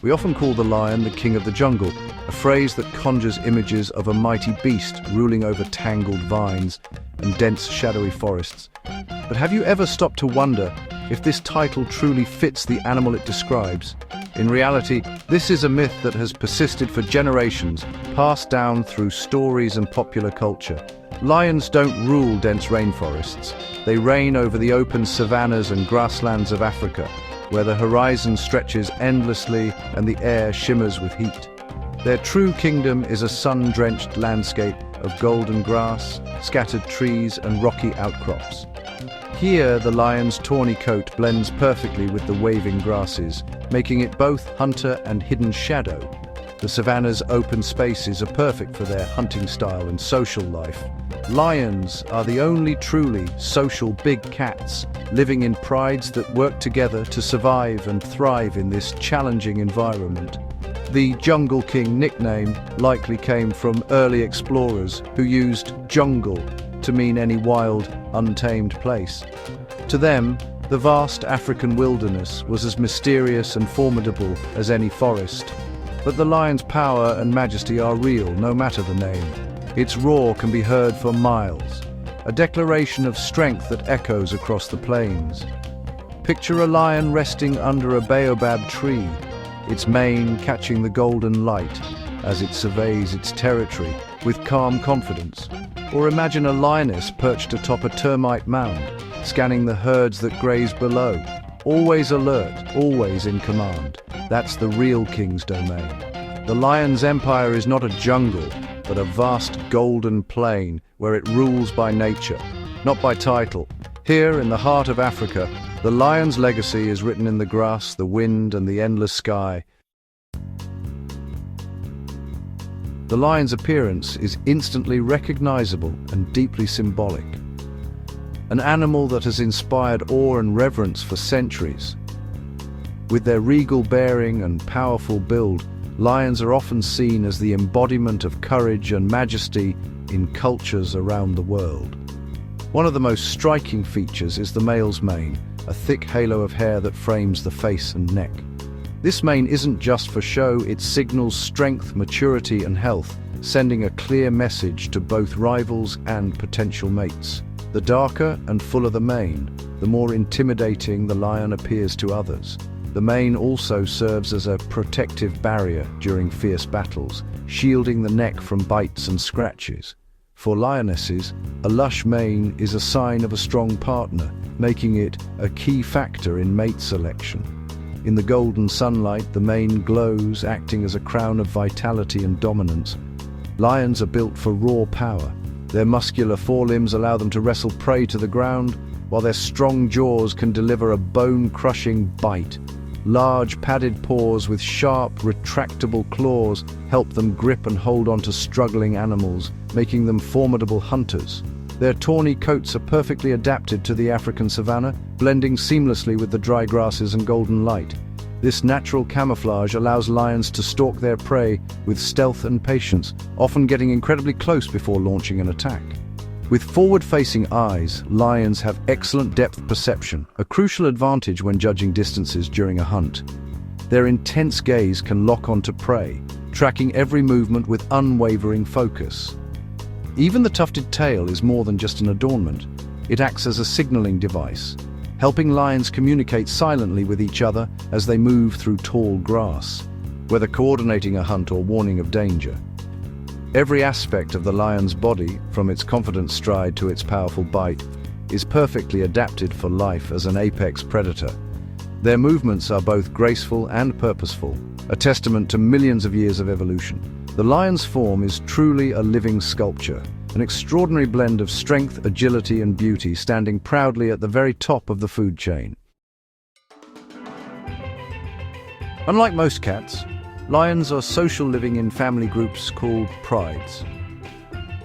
We often call the lion the king of the jungle, a phrase that conjures images of a mighty beast ruling over tangled vines and dense shadowy forests. But have you ever stopped to wonder if this title truly fits the animal it describes? In reality, this is a myth that has persisted for generations, passed down through stories and popular culture. Lions don't rule dense rainforests. They reign over the open savannas and grasslands of Africa, where the horizon stretches endlessly and the air shimmers with heat. Their true kingdom is a sun-drenched landscape of golden grass, scattered trees and rocky outcrops. Here, the lion's tawny coat blends perfectly with the waving grasses, making it both hunter and hidden shadow. The savanna's open spaces are perfect for their hunting style and social life. Lions are the only truly social big cats, living in prides that work together to survive and thrive in this challenging environment. The Jungle King nickname likely came from early explorers who used jungle to mean any wild, untamed place. To them, the vast African wilderness was as mysterious and formidable as any forest. But the lion's power and majesty are real, no matter the name. Its roar can be heard for miles, a declaration of strength that echoes across the plains. Picture a lion resting under a baobab tree, its mane catching the golden light as it surveys its territory with calm confidence. Or imagine a lioness perched atop a termite mound, scanning the herds that graze below. Always alert, always in command. That's the real king's domain. The lion's empire is not a jungle, but a vast golden plain where it rules by nature, not by title. Here, in the heart of Africa, the lion's legacy is written in the grass, the wind, and the endless sky. The lion's appearance is instantly recognizable and deeply symbolic. An animal that has inspired awe and reverence for centuries. With their regal bearing and powerful build, lions are often seen as the embodiment of courage and majesty in cultures around the world. One of the most striking features is the male's mane, a thick halo of hair that frames the face and neck. This mane isn't just for show, it signals strength, maturity, and health, sending a clear message to both rivals and potential mates. The darker and fuller the mane, the more intimidating the lion appears to others. The mane also serves as a protective barrier during fierce battles, shielding the neck from bites and scratches. For lionesses, a lush mane is a sign of a strong partner, making it a key factor in mate selection. In the golden sunlight, the mane glows, acting as a crown of vitality and dominance. Lions are built for raw power. Their muscular forelimbs allow them to wrestle prey to the ground, while their strong jaws can deliver a bone-crushing bite. Large, padded paws with sharp, retractable claws help them grip and hold onto struggling animals, making them formidable hunters. Their tawny coats are perfectly adapted to the African savanna, blending seamlessly with the dry grasses and golden light. This natural camouflage allows lions to stalk their prey with stealth and patience, often getting incredibly close before launching an attack. With forward-facing eyes, lions have excellent depth perception, a crucial advantage when judging distances during a hunt. Their intense gaze can lock onto prey, tracking every movement with unwavering focus. Even the tufted tail is more than just an adornment. It acts as a signaling device, helping lions communicate silently with each other as they move through tall grass, whether coordinating a hunt or warning of danger. Every aspect of the lion's body, from its confident stride to its powerful bite, is perfectly adapted for life as an apex predator. Their movements are both graceful and purposeful, a testament to millions of years of evolution. The lion's form is truly a living sculpture, an extraordinary blend of strength, agility, and beauty, standing proudly at the very top of the food chain. Unlike most cats, lions are social, living in family groups called prides.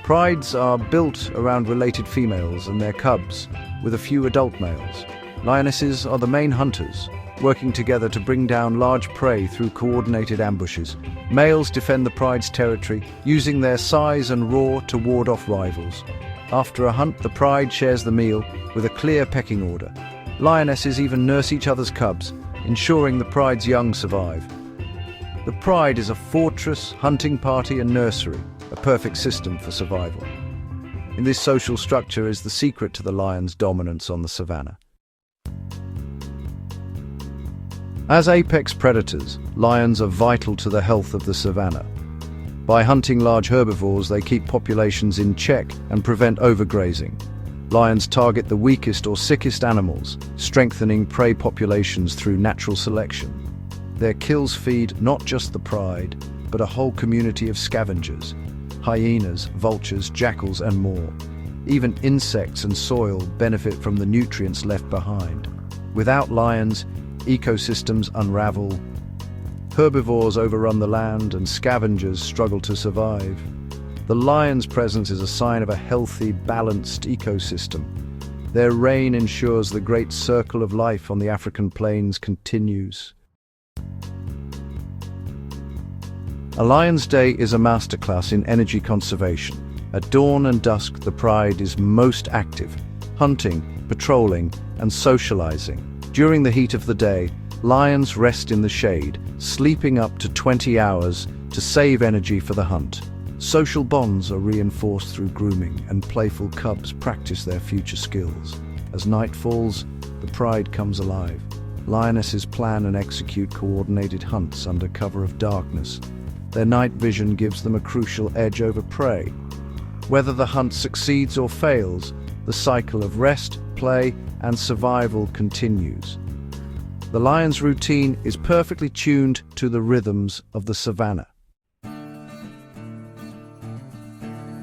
Prides are built around related females and their cubs, with a few adult males. Lionesses are the main hunters, working together to bring down large prey through coordinated ambushes. Males defend the pride's territory, using their size and roar to ward off rivals. After a hunt, the pride shares the meal with a clear pecking order. Lionesses even nurse each other's cubs, ensuring the pride's young survive. The pride is a fortress, hunting party and nursery, a perfect system for survival. In this social structure is the secret to the lion's dominance on the savanna. As apex predators, lions are vital to the health of the savanna. By hunting large herbivores, they keep populations in check and prevent overgrazing. Lions target the weakest or sickest animals, strengthening prey populations through natural selection. Their kills feed not just the pride, but a whole community of scavengers: hyenas, vultures, jackals, and more. Even insects and soil benefit from the nutrients left behind. Without lions, ecosystems unravel. Herbivores overrun the land and scavengers struggle to survive. The lion's presence is a sign of a healthy, balanced ecosystem. Their reign ensures the great circle of life on the African plains continues. A Lion's Day is a masterclass in energy conservation. At dawn and dusk, the pride is most active, hunting, patrolling, and socializing. During the heat of the day, lions rest in the shade, sleeping up to 20 hours to save energy for the hunt. Social bonds are reinforced through grooming, and playful cubs practice their future skills. As night falls, the pride comes alive. Lionesses plan and execute coordinated hunts under cover of darkness. Their night vision gives them a crucial edge over prey. Whether the hunt succeeds or fails, the cycle of rest, play, and survival continues. The lion's routine is perfectly tuned to the rhythms of the savanna.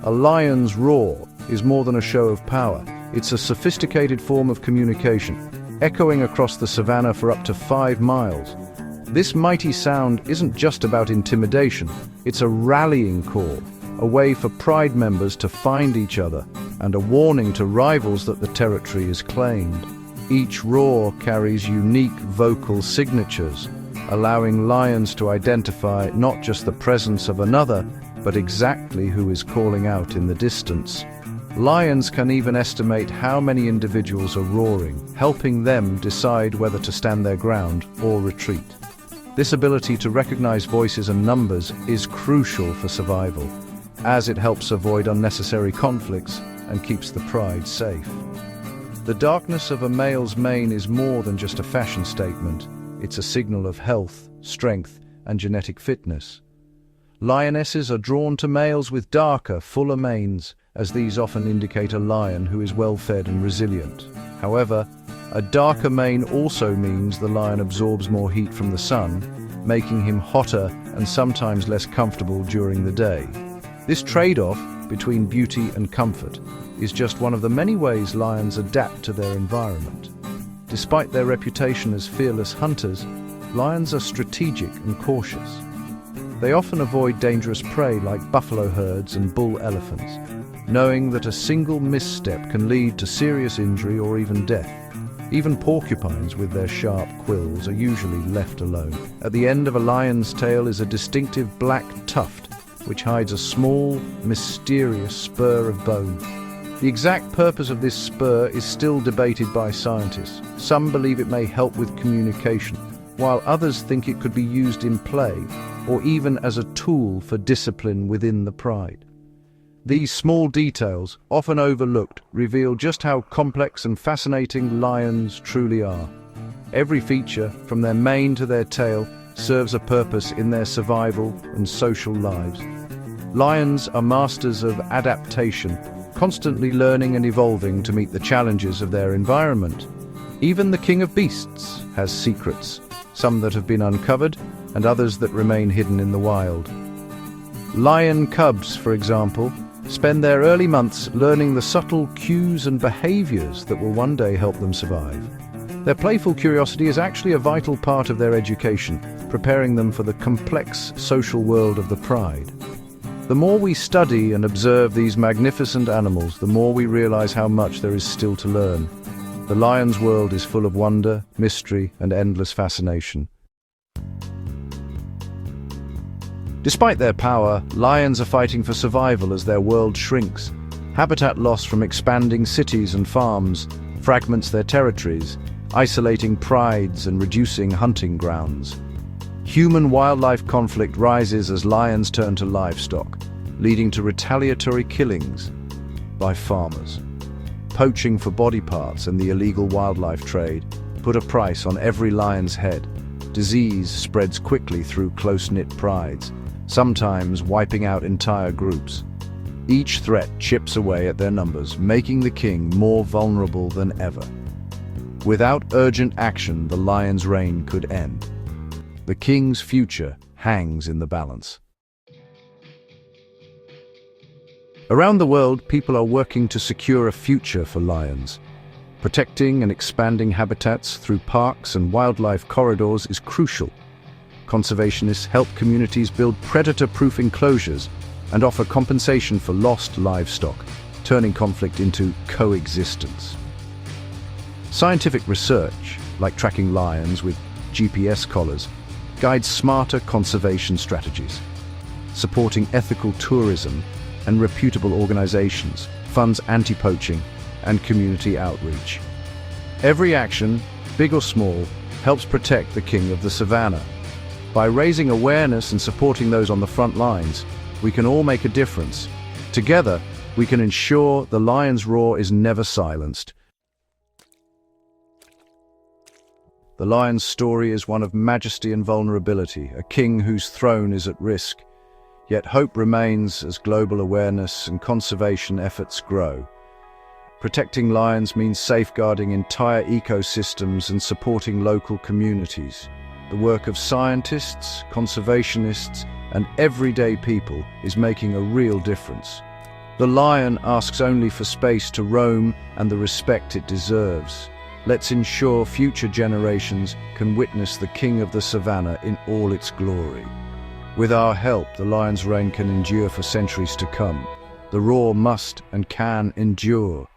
A lion's roar is more than a show of power. It's a sophisticated form of communication, echoing across the savanna for up to 5 miles. This mighty sound isn't just about intimidation, it's a rallying call, a way for pride members to find each other, and a warning to rivals that the territory is claimed. Each roar carries unique vocal signatures, allowing lions to identify not just the presence of another, but exactly who is calling out in the distance. Lions can even estimate how many individuals are roaring, helping them decide whether to stand their ground or retreat. This ability to recognize voices and numbers is crucial for survival, as it helps avoid unnecessary conflicts and keeps the pride safe. The darkness of a male's mane is more than just a fashion statement. It's a signal of health, strength, and genetic fitness. Lionesses are drawn to males with darker, fuller manes, as these often indicate a lion who is well-fed and resilient. However, a darker mane also means the lion absorbs more heat from the sun, making him hotter and sometimes less comfortable during the day. This trade-off between beauty and comfort is just one of the many ways lions adapt to their environment. Despite their reputation as fearless hunters, lions are strategic and cautious. They often avoid dangerous prey like buffalo herds and bull elephants, knowing that a single misstep can lead to serious injury or even death. Even porcupines with their sharp quills are usually left alone. At the end of a lion's tail is a distinctive black tuft, which hides a small, mysterious spur of bone. The exact purpose of this spur is still debated by scientists. Some believe it may help with communication, while others think it could be used in play or even as a tool for discipline within the pride. These small details, often overlooked, reveal just how complex and fascinating lions truly are. Every feature, from their mane to their tail, serves a purpose in their survival and social lives. Lions are masters of adaptation, constantly learning and evolving to meet the challenges of their environment. Even the king of beasts has secrets, some that have been uncovered and others that remain hidden in the wild. Lion cubs, for example, spend their early months learning the subtle cues and behaviors that will one day help them survive. Their playful curiosity is actually a vital part of their education, preparing them for the complex social world of the pride. The more we study and observe these magnificent animals, the more we realize how much there is still to learn. The lion's world is full of wonder, mystery, and endless fascination. Despite their power, lions are fighting for survival as their world shrinks. Habitat loss from expanding cities and farms fragments their territories, isolating prides and reducing hunting grounds. Human-wildlife conflict rises as lions turn to livestock, leading to retaliatory killings by farmers. Poaching for body parts and the illegal wildlife trade put a price on every lion's head. Disease spreads quickly through close-knit prides, sometimes wiping out entire groups. Each threat chips away at their numbers, making the king more vulnerable than ever. Without urgent action, the lion's reign could end. The king's future hangs in the balance. Around the world, people are working to secure a future for lions. Protecting and expanding habitats through parks and wildlife corridors is crucial. Conservationists help communities build predator-proof enclosures and offer compensation for lost livestock, turning conflict into coexistence. Scientific research, like tracking lions with GPS collars, guides smarter conservation strategies. Supporting ethical tourism and reputable organizations funds anti-poaching and community outreach. Every action, big or small, helps protect the king of the savannah. By raising awareness and supporting those on the front lines, we can all make a difference. Together, we can ensure the lion's roar is never silenced. The lion's story is one of majesty and vulnerability, a king whose throne is at risk. Yet hope remains as global awareness and conservation efforts grow. Protecting lions means safeguarding entire ecosystems and supporting local communities. The work of scientists, conservationists, and everyday people is making a real difference. The lion asks only for space to roam and the respect it deserves. Let's ensure future generations can witness the king of the savannah in all its glory. With our help, the lion's reign can endure for centuries to come. The roar must and can endure.